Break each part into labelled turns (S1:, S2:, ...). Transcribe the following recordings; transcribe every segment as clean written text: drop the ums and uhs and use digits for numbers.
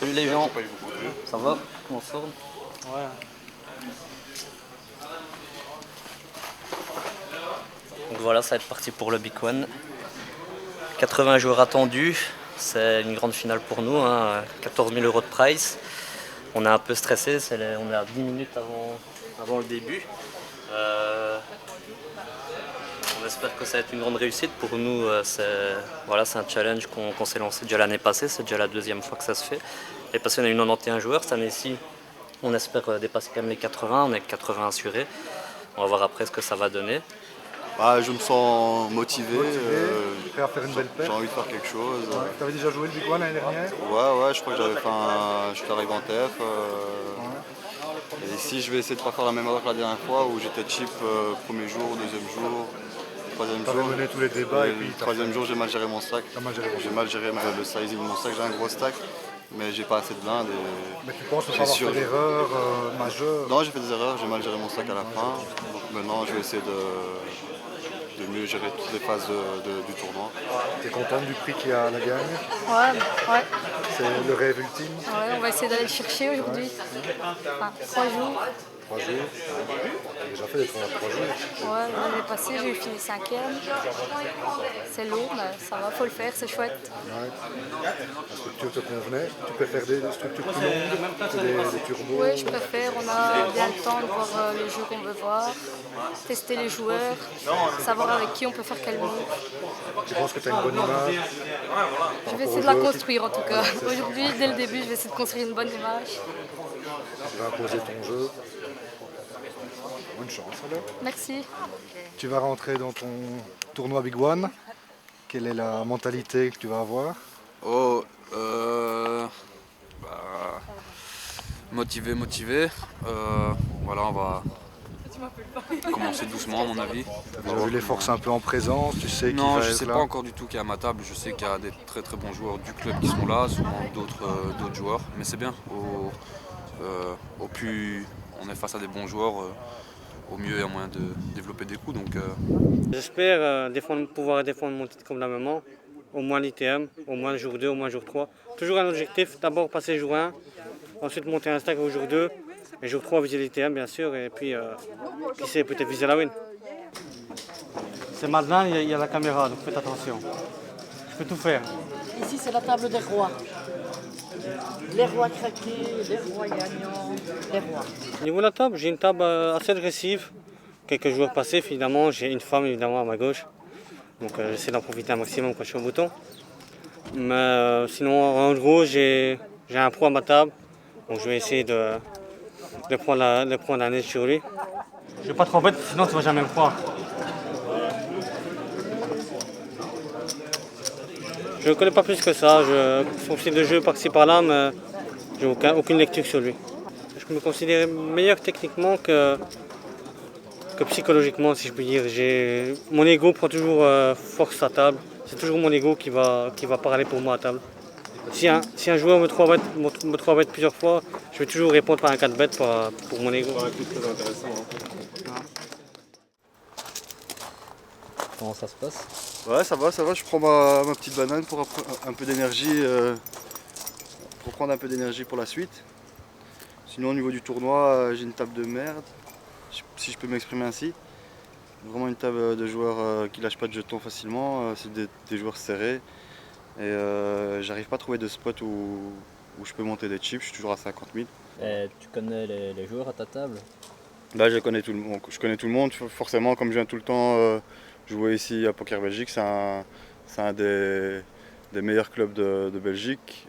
S1: Salut les gens, ça va? On sort?
S2: Ouais.
S1: Donc voilà, ça va être parti pour le Big One. 80 joueurs attendus, c'est une grande finale pour nous, hein. 14 000 € de prize. On est un peu stressé, on est à 10 minutes avant le début. On espère que ça va être une grande réussite. Pour nous, c'est un challenge qu'on s'est lancé déjà l'année passée, c'est déjà la deuxième fois que ça se fait. Et parce qu'on a eu 91 joueurs, cette année-ci, on espère dépasser quand même les 80, on est 80 assurés. On va voir après ce que ça va donner.
S3: Je me sens motivé,
S2: Prêt à faire une belle
S3: j'ai
S2: paire.
S3: envie de faire quelque chose.
S2: Ouais. Tu avais déjà joué le Big One l'année dernière?
S3: Ouais, je crois que j'étais arrivé en TF. Et ici, je vais essayer de ne pas faire la même erreur que la dernière fois où j'étais cheap premier jour, deuxième jour, troisième
S2: Tu avais
S3: jour.
S2: mené tous les débats et puis
S3: Le troisième jour, j'ai mal géré mon stack.
S2: T'as mal géré ton
S3: J'ai mal géré le sizing de mon stack. J'ai un gros stack, mais j'ai pas assez de blindes.
S2: Mais tu penses ne pas
S3: J'ai
S2: avoir
S3: sûr-
S2: fait d'erreur majeure?
S3: Non, j'ai fait des erreurs, j'ai mal géré mon stack à la fin. Donc maintenant, je vais essayer de mieux gérer toutes les phases du tournoi.
S2: Tu es contente du prix qu'il y a à la gagne?
S4: Ouais,
S2: C'est le rêve ultime?
S4: on va essayer d'aller le chercher aujourd'hui. Enfin, 3 jours.
S2: 3 jours. Tu as déjà fait des tournois de 3 jours.
S4: Ouais, l'année passée, j'ai fini 5e. C'est lourd, mais ça va, faut le faire, c'est chouette.
S2: Ouais. La structure te convenait? Tu préfères des structures plus longues que des turbos?
S4: Oui, je préfère. On a bien le temps de voir les jeux qu'on veut voir, tester les joueurs, savoir avec qui on peut faire quel move.
S2: Tu penses que tu as une bonne image?
S4: Je vais essayer de la construire en tout cas. Aujourd'hui, dès le début, je vais essayer de construire une bonne image.
S2: Tu vas imposer ton jeu. Bonne chance alors.
S4: Merci.
S2: Tu vas rentrer dans ton tournoi Big One. Quelle est la mentalité que tu vas avoir?
S5: Motivé. Voilà, on va commencer doucement à mon avis.
S2: Tu as déjà vu les forces un peu en présence, tu sais qui
S5: Non,
S2: va
S5: je
S2: être
S5: sais
S2: là.
S5: pas encore du tout qui est à ma table. Je sais qu'il y a des très très bons joueurs du club qui sont là, souvent d'autres joueurs. Mais c'est bien. Au plus on est face à des bons joueurs, au mieux il y a moyen de développer des coups.
S6: J'espère pouvoir défendre mon titre comme la maman, au moins l'ITM, au moins le jour 2, au moins le jour 3. Toujours un objectif, d'abord passer le jour 1, ensuite monter un stack au jour 2, et jour 3 viser l'ITM bien sûr, et puis qui sait, peut-être viser la win. C'est maintenant, il y a la caméra, donc faites attention. Je peux tout faire.
S7: Ici, c'est la table des rois. Les rois craqués, les rois gagnants, les rois.
S6: Au niveau de la table, j'ai une table assez agressive. Quelques joueurs passifs, évidemment. J'ai une femme, évidemment, à ma gauche. Donc j'essaie d'en profiter un maximum quand je suis au bouton. Mais sinon, en gros, j'ai un pro à ma table. Donc je vais essayer de prendre la neige sur lui. Je vais pas trop bête, sinon tu vas jamais me croire. Je ne connais pas plus que ça. Son style de jeu par-ci par-là, mais j'ai aucune lecture sur lui. Je me considère meilleur techniquement que psychologiquement, si je puis dire. Mon ego prend toujours force à table. C'est toujours mon ego qui va parler pour moi à table. Si un joueur me 3 bêtes plusieurs fois, je vais toujours répondre par un 4 bêtes pour mon ego.
S5: Très intéressant.
S1: Comment ça se passe?
S3: Ouais, ça va, je prends ma petite banane pour un peu d'énergie, pour prendre un peu d'énergie pour la suite. Sinon au niveau du tournoi, j'ai une table de merde, si je peux m'exprimer ainsi. Vraiment une table de joueurs qui lâchent pas de jetons facilement, c'est des joueurs serrés. Et j'arrive pas à trouver de spot où je peux monter des chips, je suis toujours à 50 000.
S1: Et tu connais les joueurs à ta table?
S3: Là je connais tout le monde, forcément comme je viens tout le temps jouer ici à Poker Belgique, c'est un des meilleurs clubs de Belgique.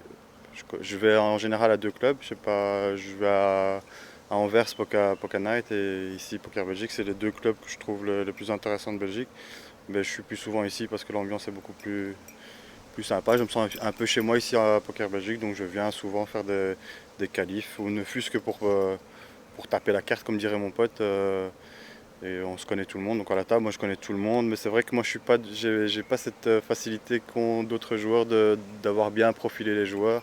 S3: Je vais en général à 2 clubs, je vais à Anvers Poker Night et ici Poker Belgique, c'est les 2 clubs que je trouve les plus intéressants de Belgique. Mais je suis plus souvent ici parce que l'ambiance est beaucoup plus sympa. Je me sens un peu chez moi ici à Poker Belgique, donc je viens souvent faire des qualifs, ou ne fût-ce que pour taper la carte comme dirait mon pote. Et on se connaît tout le monde, donc à la table moi je connais tout le monde, mais c'est vrai que moi j'ai pas cette facilité qu'ont d'autres joueurs d'avoir bien profilé les joueurs.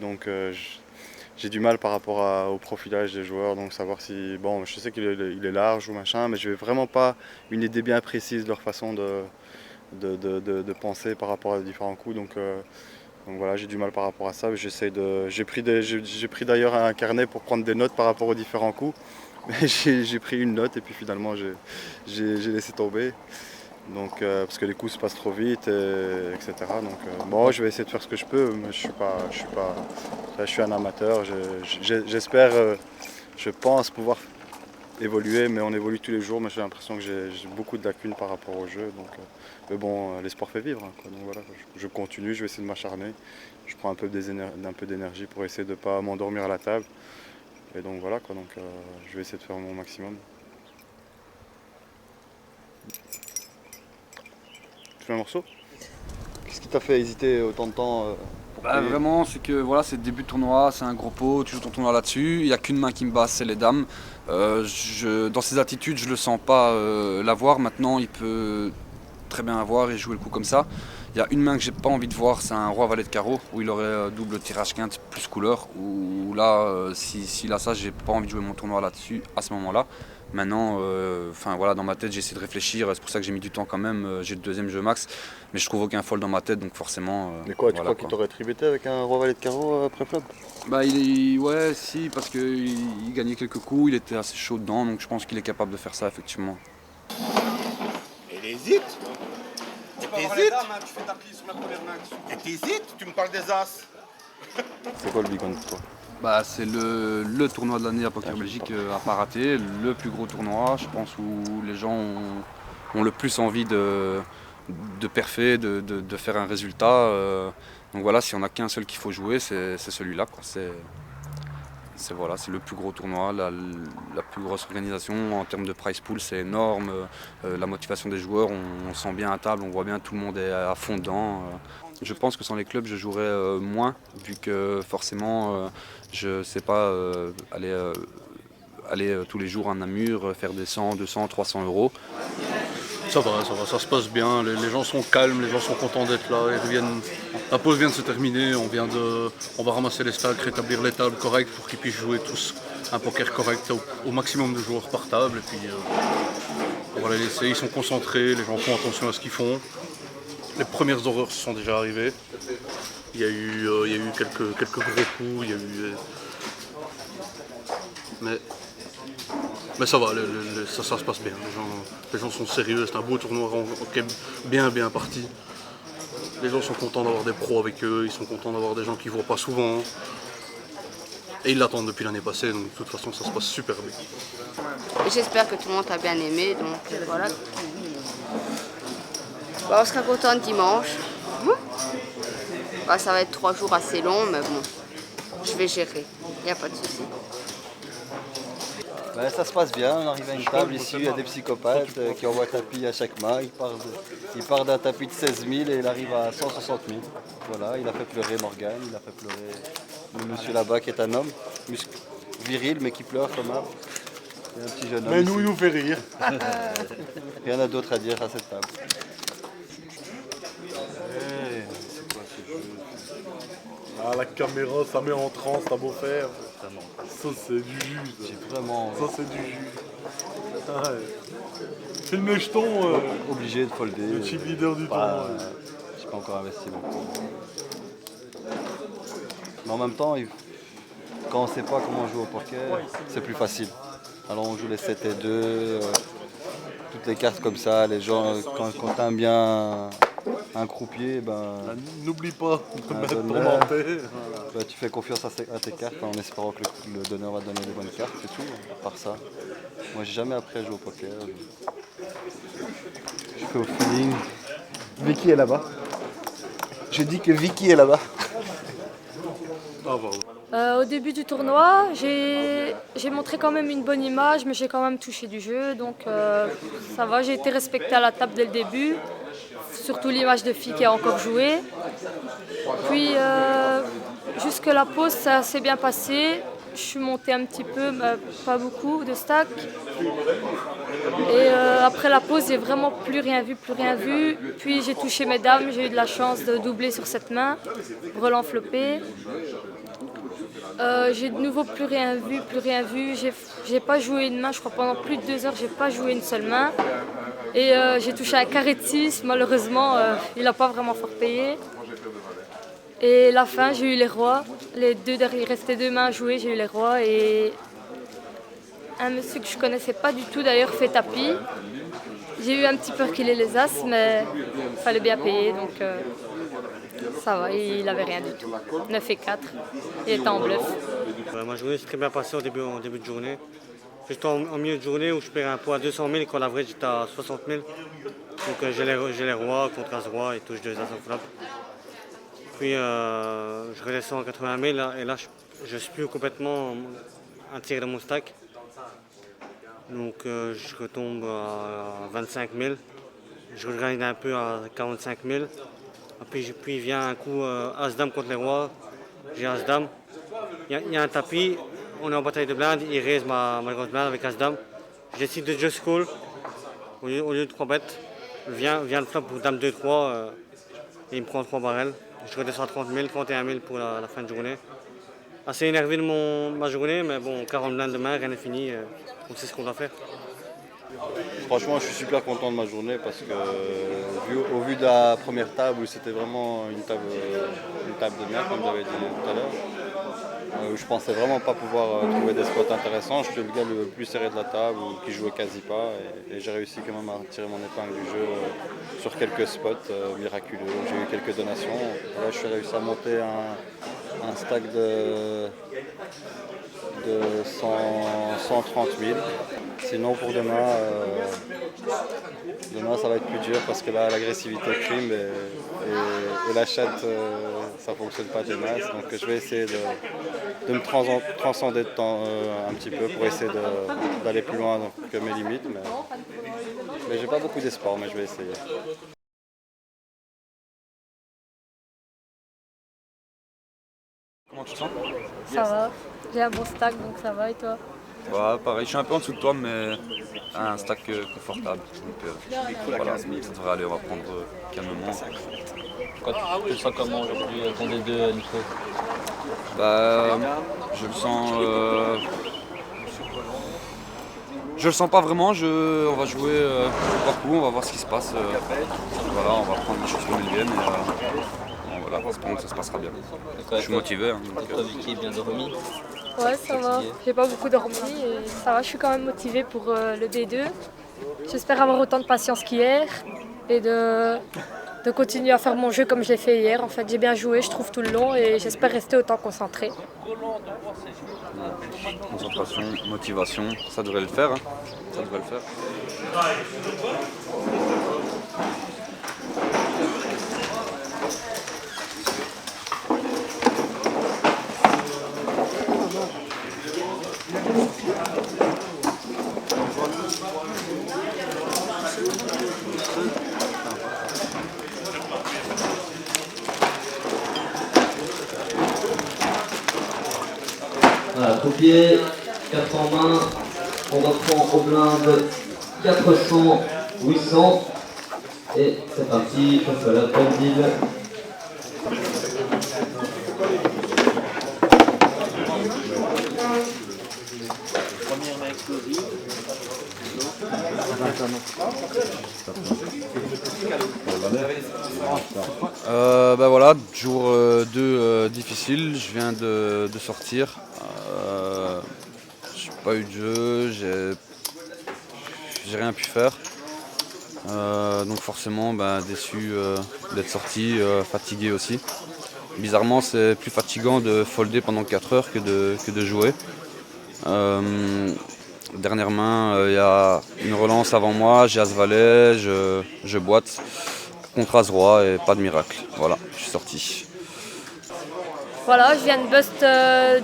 S3: Donc j'ai du mal par rapport au profilage des joueurs, donc savoir si, bon je sais qu'il est large ou machin, mais je n'ai vraiment pas une idée bien précise de leur façon de penser par rapport à différents coups. Donc Donc voilà, j'ai du mal par rapport à ça. J'ai pris d'ailleurs un carnet pour prendre des notes par rapport aux différents coups. Mais j'ai pris une note et puis finalement j'ai laissé tomber. Donc, parce que les coups se passent trop vite, etc. Donc bon, je vais essayer de faire ce que je peux, mais je suis un amateur. J'espère, je pense pouvoir évoluer, mais on évolue tous les jours. Mais j'ai l'impression que j'ai beaucoup de lacunes par rapport au jeu. Donc, mais bon, l'espoir fait vivre, hein, quoi. Donc voilà, je continue, je vais essayer de m'acharner. Je prends un peu d'énergie pour essayer de ne pas m'endormir à la table. Et donc voilà, quoi. Donc, je vais essayer de faire mon maximum. Tu fais un morceau? Qu'est-ce qui t'a fait hésiter autant de temps
S5: Vraiment, c'est que voilà, c'est le début de tournoi, c'est un gros pot, tu joues ton tournoi là-dessus, il n'y a qu'une main qui me bat, c'est les dames. Dans ses attitudes, je ne le sens pas l'avoir. Maintenant, il peut très bien avoir et jouer le coup comme ça. Il y a une main que j'ai pas envie de voir, c'est un roi valet de carreau, où il aurait double tirage quinte plus couleur. Où là, s'il a ça, j'ai pas envie de jouer mon tournoi là-dessus à ce moment-là. Maintenant, voilà, dans ma tête, j'ai essayé de réfléchir, c'est pour ça que j'ai mis du temps quand même. J'ai le deuxième jeu max, mais je trouve aucun fold dans ma tête, donc forcément.
S3: Mais quoi, tu crois qu'il t'aurait tribété avec un roi valet de carreau après flop?
S5: Ouais, si, parce qu'il gagnait quelques coups, il était assez chaud dedans, donc je pense qu'il est capable de faire ça, effectivement.
S8: Il hésite. Tu fais ta prise sur la première main. Et t'hésites, tu me parles des as.
S3: C'est quoi le big one pour toi?
S5: C'est le tournoi de l'année à Poker Belgique à pas rater, le plus gros tournoi, je pense, où les gens ont le plus envie de perfer, de faire un résultat. Donc voilà, s'il n'y en a qu'un seul qu'il faut jouer, c'est celui-là, quoi. C'est le plus gros tournoi, la plus grosse organisation. En termes de prize pool, c'est énorme. La motivation des joueurs, on sent bien à table, on voit bien tout le monde est à fond dedans. Je pense que sans les clubs, je jouerais moins, vu que forcément, je ne sais pas aller tous les jours à Namur, faire des 100, 200, 300 euros.
S9: Ça va, ça se passe bien, les gens sont calmes, les gens sont contents d'être là, la pause vient de se terminer, on va ramasser les stacks, rétablir les tables correctes pour qu'ils puissent jouer tous un poker correct au maximum de joueurs par table, et puis on va les laisser, ils sont concentrés, les gens font attention à ce qu'ils font. Les premières horreurs se sont déjà arrivées, il y a eu quelques gros coups, mais ça va, ça se passe bien, les gens sont sérieux, c'est un beau tournoi qui est bien parti. Les gens sont contents d'avoir des pros avec eux, ils sont contents d'avoir des gens qu'ils ne voient pas souvent. Et ils l'attendent depuis l'année passée, donc de toute façon ça se passe super bien.
S4: J'espère que tout le monde a bien aimé, donc voilà. On sera content dimanche. Ça va être 3 jours assez longs, mais bon, je vais gérer, il n'y a pas de souci.
S10: Ça se passe bien, on arrive à une table ici, il y a des psychopathes qui envoient tapis à chaque main. Il part d'un tapis de 16 000 et il arrive à 160 000. Voilà, il a fait pleurer Morgane, il a fait pleurer le monsieur là-bas qui est un homme, viril mais qui pleure quand même. Il y a un petit jeune homme.
S2: Mais nous, il nous fait rire.
S10: Rien n'a d'autre à dire à cette table.
S2: C'est quoi ce jeu? La caméra, ça met en transe, ça beau faire. Ça c'est du jus. Ça c'est du jus. C'est le jeton.
S10: Obligé de folder.
S2: Le chip leader du tournoi.
S10: J'ai pas encore investi beaucoup. Mais en même temps, quand on ne sait pas comment jouer au poker, c'est plus facile. Alors on joue les 7 et 2, toutes les cartes comme ça, les gens, quand tu aimes bien un croupier,
S2: n'oublie pas de mettre ton entrée.
S10: Tu fais confiance à tes cartes en espérant que le donneur va te donner les bonnes cartes, c'est tout, à part ça. Moi j'ai jamais appris à jouer au poker. Je fais au feeling. Vicky est là-bas. Je dis que Vicky est là-bas.
S4: Au début du tournoi, j'ai montré quand même une bonne image, mais j'ai quand même touché du jeu, donc ça va, j'ai été respectée à la table dès le début, surtout l'image de fille qui a encore joué. Puis jusque la pause, ça s'est bien passé, je suis montée un petit peu, mais pas beaucoup de stacks. Et après la pause, j'ai vraiment plus rien vu. Puis j'ai touché mes dames, j'ai eu de la chance de doubler sur cette main, brelan flopé. J'ai de nouveau plus rien vu. J'ai pas joué une main, je crois pendant plus de 2 heures, j'ai pas joué une seule main. Et j'ai touché un carré de 6, malheureusement, il n'a pas vraiment fort payé. Et la fin, j'ai eu les rois. Il restait 2 mains à jouer, j'ai eu les rois. Et un monsieur que je connaissais pas du tout d'ailleurs fait tapis. J'ai eu un petit peu qu'il ait les as, mais il fallait bien payer, donc ça va, il n'avait rien du tout. 9 et 4, il était en bluff.
S6: Ma journée s'est très bien passée en début de journée. J'étais en milieu de journée où je paierais un pot à 200 000 et quand l'average j'étais à 60 000. Donc j'ai les rois, contre as roi et touche 2 as en flop. Puis je redescends à 80 000 et là je suis complètement un tiers de mon stack. Donc je retombe à 25 000. Je regagne un peu à 45 000. Puis vient un coup As-Dame contre les rois. J'ai As-Dame. Il y a un tapis. On est en bataille de blindes. Il raise ma grosse blinde avec As-Dame. Je décide de just call au lieu de 3 bêtes. Vient le flop pour Dame 2-3 et il me prend 3 barrels. Je redescends à 30 000, 31 000 pour la fin de journée. Assez énervé de ma journée, mais bon, 40 blindes demain, rien n'est fini. On sait ce qu'on doit faire.
S3: Franchement, je suis super content de ma journée parce que au vu de la première table où c'était vraiment une table de merde, comme j'avais dit tout à l'heure, où je pensais vraiment pas pouvoir trouver des spots intéressants. Je suis le gars le plus serré de la table qui jouait quasi pas et j'ai réussi quand même à tirer mon épingle du jeu sur quelques spots miraculeux. J'ai eu quelques donations. Là, je suis réussi à monter un stack de 130 000. Sinon pour demain ça va être plus dur parce que là l'agressivité prime et la chatte ça fonctionne pas des masses. Donc je vais essayer de me transcender de temps un petit peu pour essayer d'aller plus loin que mes limites. Mais j'ai pas beaucoup d'espoir, mais je vais essayer.
S5: Comment tu te sens?
S4: Ça va, j'ai un bon stack donc ça va et toi?
S5: Ouais, pareil, je suis un peu en dessous de toi, mais un stack confortable. Donc voilà, ça devrait aller, on va prendre calmement.
S1: Tu le sens comment aujourd'hui, ton D2, Nico?
S5: Bah, je le sens. Je le sens pas vraiment, on va jouer par coup, on va voir ce qui se passe. Voilà, on va prendre les choses comme elles viennent. Voilà, espérons que ça se passera bien. Je suis motivé. Hein,
S1: toi, Vicky, bien dormi?
S4: Ouais, ça va. J'ai pas beaucoup dormi et ça va, je suis quand même motivée pour le D2. J'espère avoir autant de patience qu'hier et de continuer à faire mon jeu comme je l'ai fait hier. En fait, j'ai bien joué, je trouve, tout le long et j'espère rester autant concentrée.
S5: Concentration, motivation, ça devrait le faire. Hein. Ça devrait le faire.
S11: Voilà, copier, 4 en main, on reprend au blinde 400, 800, et c'est parti, face à la pendule.
S5: Bah voilà, jour 2 difficile, je viens de sortir. J'ai pas eu de jeu, j'ai rien pu faire. Donc forcément déçu d'être sorti, fatigué aussi. Bizarrement c'est plus fatigant de folder pendant 4 heures que de jouer. Dernière main, il y a une relance avant moi, j'ai As-Valet, je boite contre As-Roi et pas de miracle. Voilà, je suis sorti.
S4: Voilà, je viens de bust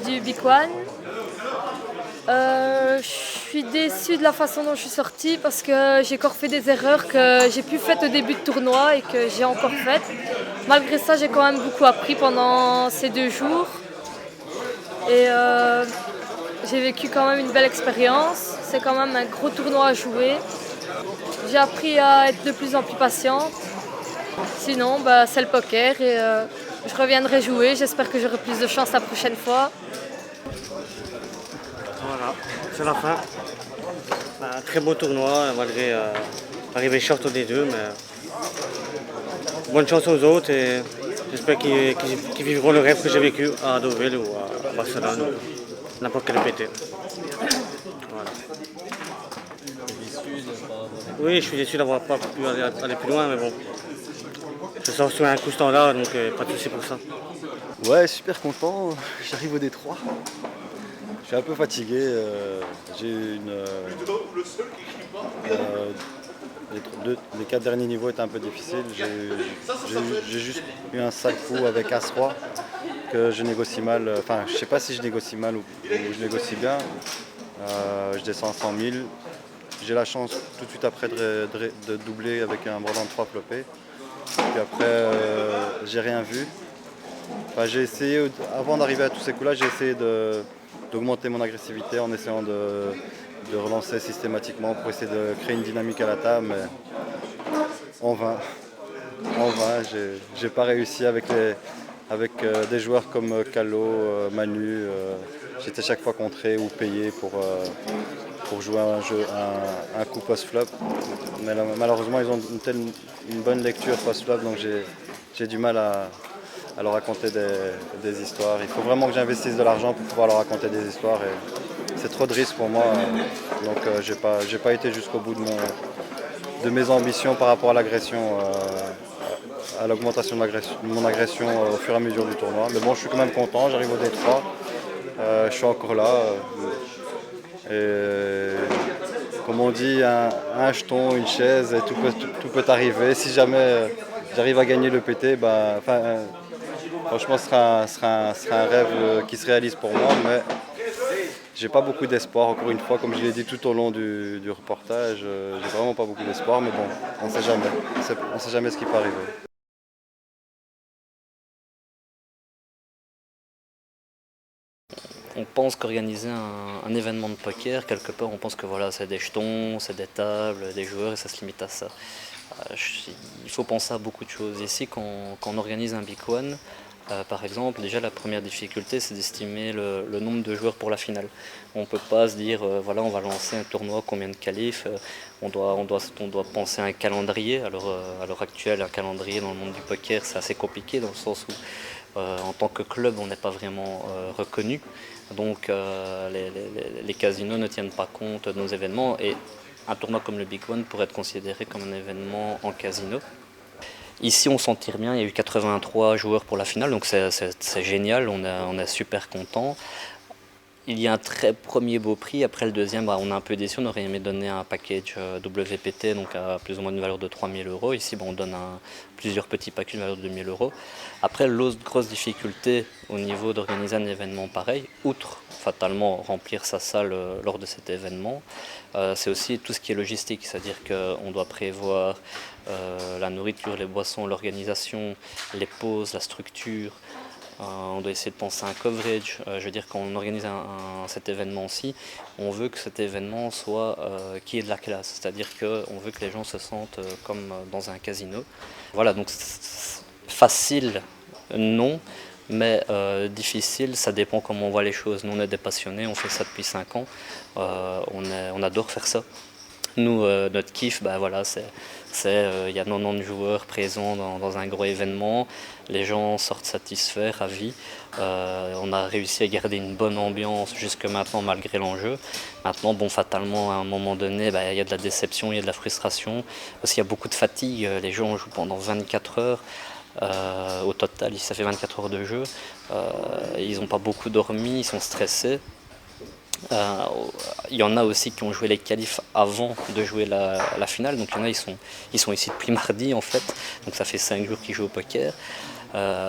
S4: du Big One. Je suis déçue de la façon dont je suis sortie parce que j'ai encore fait des erreurs que j'ai plus faites au début de tournoi et que j'ai encore faites. Malgré ça, j'ai quand même beaucoup appris pendant ces 2 jours. Et j'ai vécu quand même une belle expérience. C'est quand même un gros tournoi à jouer. J'ai appris à être de plus en plus patiente. Sinon, c'est le poker et je reviendrai jouer. J'espère que j'aurai plus de chance la prochaine fois.
S6: Voilà, c'est la fin. Un très beau tournoi, malgré arriver short au D2, mais bonne chance aux autres et J'espère qu'ils vivront le rêve que j'ai vécu à Deauville ou à Barcelone ou n'importe quel PT. Voilà. Oui, je suis déçu d'avoir pas pu aller plus loin, mais bon. Je sors sur un coup standard, donc pas de souci pour ça.
S10: Ouais, super content. J'arrive au Détroit. Je suis un peu fatigué. J'ai les 4 derniers niveaux étaient un peu difficiles. J'ai juste eu un sale coup avec As-Roi que je négocie mal. Enfin, je sais pas si je négocie mal ou je négocie bien. Je descends à 100 000. J'ai la chance tout de suite après de doubler avec un bordant de 3 flopés. Puis après, j'ai rien vu. Enfin, j'ai essayé, avant d'arriver à tous ces coups-là, j'ai essayé d'augmenter mon agressivité en essayant de relancer systématiquement pour essayer de créer une dynamique à la table, mais en vain. J'ai pas réussi avec des joueurs comme Calo, Manu. J'étais chaque fois contré ou payé pour jouer un coup post-flop. Mais malheureusement, ils ont une bonne lecture post-flop, donc j'ai du mal à leur raconter des histoires. Il faut vraiment que j'investisse de l'argent pour pouvoir leur raconter des histoires. Et c'est trop de risques pour moi, donc j'ai pas été jusqu'au bout de mes ambitions par rapport à l'agression, à l'augmentation de mon agression au fur et à mesure du tournoi. Mais bon, je suis quand même content, j'arrive au Détroit, je suis encore là. Et comme on dit, un jeton, une chaise, et tout peut arriver. Si jamais j'arrive à gagner le PT, franchement, ce sera un rêve qui se réalise pour moi, mais j'ai pas beaucoup d'espoir, encore une fois, comme je l'ai dit tout au long du reportage, j'ai vraiment pas beaucoup d'espoir, mais bon, on sait jamais. On sait jamais ce qui peut arriver.
S1: On pense qu'organiser un événement de poker, quelque part, on pense que voilà, c'est des jetons, c'est des tables, des joueurs, et ça se limite à ça. Il faut penser à beaucoup de choses. Ici, quand on organise un Big One, par exemple, déjà la première difficulté, c'est d'estimer le nombre de joueurs pour la finale. On ne peut pas se dire, voilà, on va lancer un tournoi, combien de qualifs, on doit penser à un calendrier. Alors, à l'heure actuelle, un calendrier dans le monde du poker, c'est assez compliqué, dans le sens où, en tant que club, on n'est pas vraiment reconnu. Donc, les casinos ne tiennent pas compte de nos événements, et un tournoi comme le Big One pourrait être considéré comme un événement en casino. Ici, on s'en tire bien, il y a eu 83 joueurs pour la finale, donc c'est génial, on est super content. Il y a un très premier beau prix. Après le deuxième, on est un peu déçu, on aurait aimé donner un package WPT, donc à plus ou moins une valeur de 3 000 €. Ici, on donne plusieurs petits packages de valeur de 2 000 €. Après, l'autre grosse difficulté au niveau d'organiser un événement pareil, outre fatalement remplir sa salle lors de cet événement, c'est aussi tout ce qui est logistique, c'est-à-dire qu'on doit prévoir la nourriture, les boissons, l'organisation, les pauses, la structure. On doit essayer de penser à un coverage. Je veux dire, quand on organise cet événement-ci, on veut que cet événement soit qui est de la classe, c'est-à-dire qu'on veut que les gens se sentent comme dans un casino. Voilà, donc facile, non, mais difficile, ça dépend comment on voit les choses. Nous, on est des passionnés, on fait ça depuis 5 ans, on adore faire ça. Nous, notre kiff, voilà, il y a 90 joueurs présents dans un gros événement, les gens sortent satisfaits, ravis. On a réussi à garder une bonne ambiance jusque maintenant malgré l'enjeu. Maintenant, fatalement, à un moment donné, il y a de la déception, il y a de la frustration. Aussi, il y a beaucoup de fatigue, les gens jouent pendant 24 heures. Au total, ça fait 24 heures de jeu. Ils n'ont pas beaucoup dormi, ils sont stressés. Il y en a aussi qui ont joué les qualifs avant de jouer la finale, donc il y en a ils sont ici depuis mardi en fait, donc ça fait 5 jours qu'ils jouent au poker.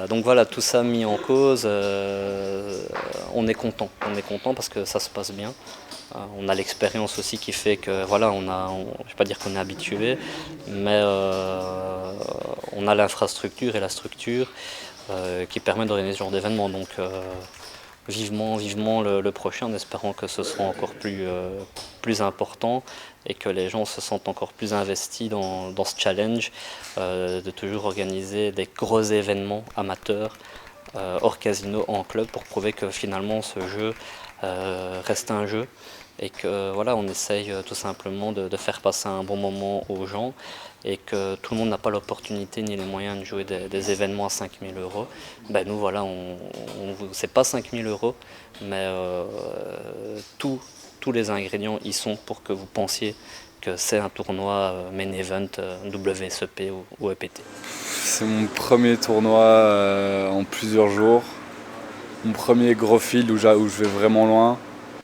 S1: Donc voilà, tout ça mis en cause, on est content parce que ça se passe bien. On a l'expérience aussi qui fait que voilà, je ne vais pas dire qu'on est habitué, mais on a l'infrastructure et la structure qui permet d'organiser ce genre d'événement. Donc vivement le prochain, en espérant que ce sera encore plus important et que les gens se sentent encore plus investis dans ce challenge de toujours organiser des gros événements amateurs hors casino, en club, pour prouver que finalement ce jeu reste un jeu et que voilà, on essaye tout simplement de faire passer un bon moment aux gens et que tout le monde n'a pas l'opportunité ni les moyens de jouer des événements à 5 000 €. Ben nous voilà, c'est pas 5 000 €, mais tous les ingrédients y sont pour que vous pensiez que c'est un tournoi main event WSEP ou EPT.
S12: C'est mon premier tournoi en plusieurs jours, mon premier gros field où je vais vraiment loin.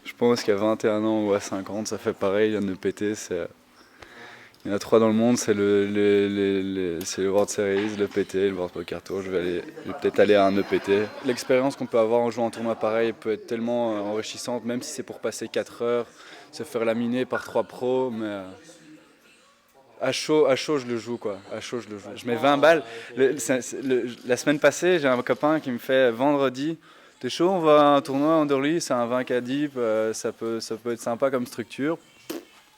S12: Je pense qu'à 21 ans ou à 50, ça fait pareil, un EPT, il y en a 3 dans le monde, c'est le World Series, l'EPT, le World Poker Tour. Je vais peut-être aller à un EPT. L'expérience qu'on peut avoir en jouant un tournoi pareil peut être tellement enrichissante, même si c'est pour passer 4 heures, se faire laminer par 3 pros, mais à chaud je le joue quoi. À chaud je le joue. Je mets 20 balles. La semaine passée, j'ai un copain qui me fait vendredi, t'es chaud, on va à un tournoi en Underly, c'est un 20K deep, ça peut être sympa comme structure.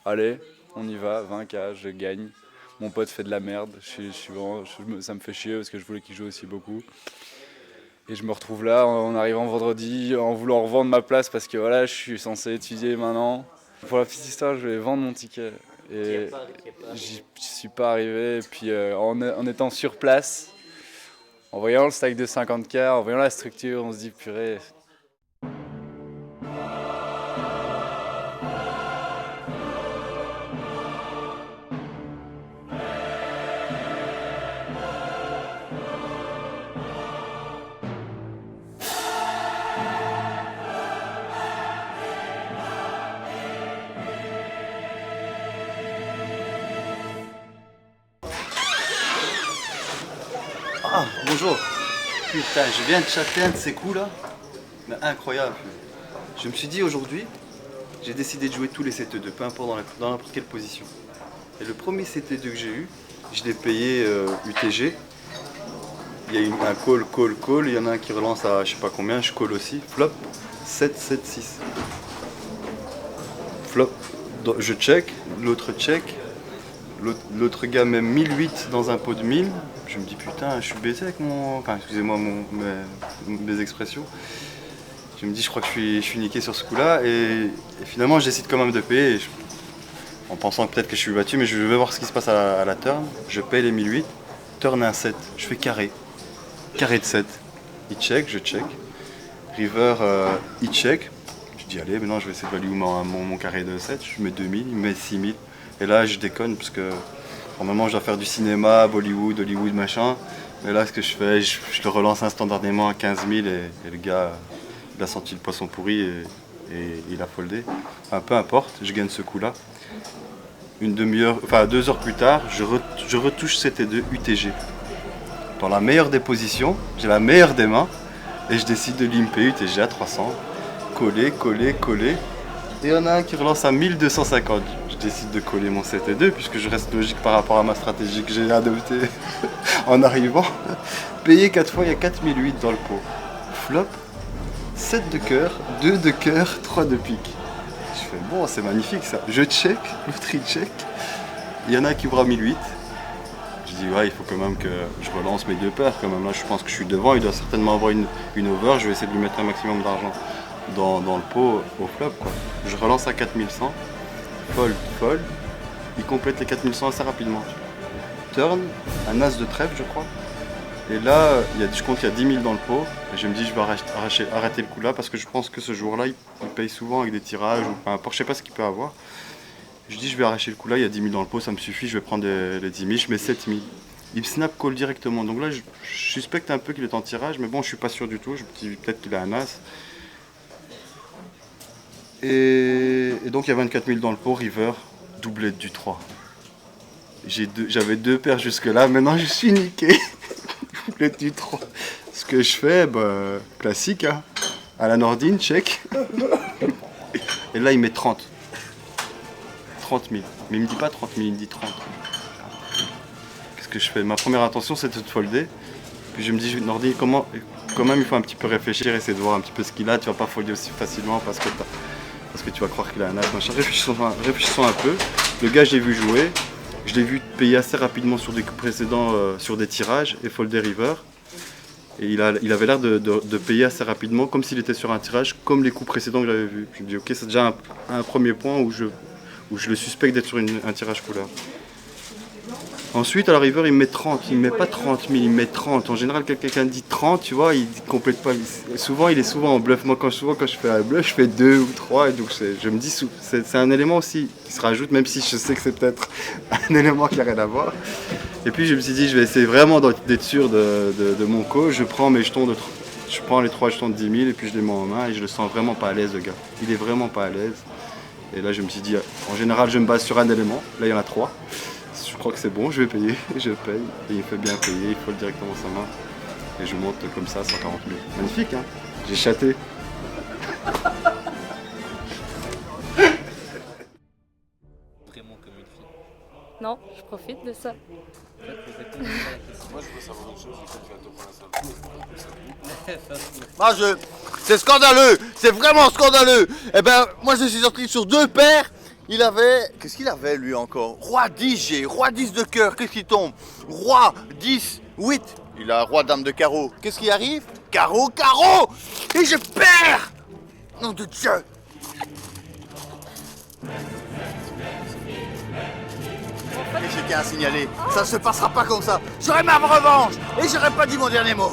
S12: Allez, on y va, 20K, je gagne. Mon pote fait de la merde, ça me fait chier parce que je voulais qu'il joue aussi beaucoup. Et je me retrouve là en arrivant vendredi, en voulant revendre ma place parce que voilà, je suis censé étudier maintenant. Pour la petite histoire, je vais vendre mon ticket. Et j'y suis pas arrivé. Et puis en étant sur place, en voyant le stack de 50K, en voyant la structure, on se dit purée.
S10: Ah, bonjour. Putain, je viens de chatter un de ces coups là. Mais incroyable. Je me suis dit aujourd'hui, j'ai décidé de jouer tous les CT2, peu importe dans n'importe quelle position. Et le premier CT2 que j'ai eu, je l'ai payé UTG. Il y a eu un call. Il y en a un qui relance à je sais pas combien, je call aussi. Flop, 7, 7, 6. Flop, je check, l'autre check. L'autre gars met 1008 dans un pot de 1000. Je me dis putain, je suis baisé avec mon... Enfin, excusez-moi mes expressions. Je me dis, je crois que je suis niqué sur ce coup-là. Et finalement, je décide quand même de payer. En pensant que peut-être que je suis battu, mais je vais voir ce qui se passe à la turn. Je paye les 1008. Turn un 7. Je fais carré. Carré de 7. Il check, je check. River, il check. Je dis, allez, maintenant je vais essayer de value mon carré de 7. Je mets 2000, il met 6000. Et là, je déconne parce que normalement, je dois faire du cinéma, Bollywood, Hollywood, machin. Mais là, ce que je fais, je le relance instantanément à 15 000 et le gars, il a senti le poisson pourri et il a foldé. Enfin, peu importe, je gagne ce coup-là. 2 heures plus tard, je retouche CT2 UTG. Dans la meilleure des positions, j'ai la meilleure des mains et je décide de limper UTG à 300. Coller. Et il y en a un qui relance à 1250. Je décide de coller mon CT2 puisque je reste logique par rapport à ma stratégie que j'ai adoptée en arrivant. Payer 4 fois, il y a 4008 dans le pot. Flop, 7 de cœur, 2 de cœur, 3 de pique. Je fais bon, c'est magnifique ça. Je check, l'autre il check. Il y en a qui ouvrent à 1008. Je dis ouais, il faut quand même que je relance mes 2 paires quand même. Là je pense que je suis devant, il doit certainement avoir une over. Je vais essayer de lui mettre un maximum d'argent dans le pot au flop quoi. Je relance à 4100. Fold. Il complète les 4100 assez rapidement. Turn, un as de trèfle je crois. Et là, je compte qu'il y a 10 000 dans le pot. Et je me dis je vais arrêter le coup là parce que je pense que ce jour-là, il paye souvent avec des tirages ou peu importe, je sais pas ce qu'il peut avoir. Je dis je vais arracher le coup là, il y a 10 000 dans le pot, ça me suffit, je vais prendre les 10 000, je mets 7 000. Il snap call directement. Donc là, je suspecte un peu qu'il est en tirage, mais bon, je suis pas sûr du tout. Je me dis peut-être qu'il a un as. Et donc il y a 24 000 dans le pot, river, doublette du 3. J'avais 2 paires jusque là, maintenant je suis niqué. Doublette du 3. Ce que je fais, classique, hein. À la Nordine, check. Et là il met 30. 30 000. Mais il me dit pas 30 000, il me dit 30. Qu'est-ce que je fais? Ma première intention c'était de folder. Puis je me dis, Nordine, quand même il faut un petit peu réfléchir, essayer de voir un petit peu ce qu'il a. Tu vas pas folder aussi facilement parce que tu vas croire qu'il a un as, machin. Réfléchissons un peu. Le gars, j'ai vu jouer. Je l'ai vu payer assez rapidement sur des coups précédents, sur des tirages et folder river.
S3: Et il avait l'air de payer assez rapidement, comme s'il était sur un tirage, comme les coups précédents que j'avais vus. Je me dis, ok, c'est déjà un premier point où je le suspecte d'être sur un tirage couleur. Ensuite, à la river, il me met 30. Il ne met pas 30 000, il me met 30. En général, quand quelqu'un dit 30, tu vois, il ne complète pas. Souvent, il est souvent en bluff. Moi, quand je fais un bluff, je fais 2 ou 3. Et donc, je me dis, c'est un élément aussi qui se rajoute, même si je sais que c'est peut-être un élément qui n'a rien à voir. Et puis, je me suis dit, je vais essayer vraiment d'être sûr de mon coach. Je prends mes jetons je prends les 3 jetons de 10 000 et puis je les mets en main. Et je le sens vraiment pas à l'aise, le gars. Il est vraiment pas à l'aise. Et là, je me suis dit, en général, je me base sur un élément. Là, il y en a 3. Je crois que c'est bon, je vais payer, je paye. Et il fait bien payer, il faut directement sa main. Et je monte comme ça, 140 000. Magnifique, hein? J'ai chaté.
S1: Vraiment comme une fille.
S4: Non, je profite de ça.
S5: Moi, je veux savoir autre chose,
S8: C'est scandaleux, c'est vraiment scandaleux. Eh ben, moi je suis sorti sur 2 paires. Il avait, qu'est-ce qu'il avait lui encore? Roi 10 G, roi 10 de cœur, qu'est-ce qui tombe? Roi 10, 8. Il a roi dame de carreau. Qu'est-ce qui arrive? Carreau, carreau. Et je perds. Nom de Dieu. Et j'ai qu'à signaler, ça ne se passera pas comme ça. J'aurai ma revanche et j'aurais pas dit mon dernier mot.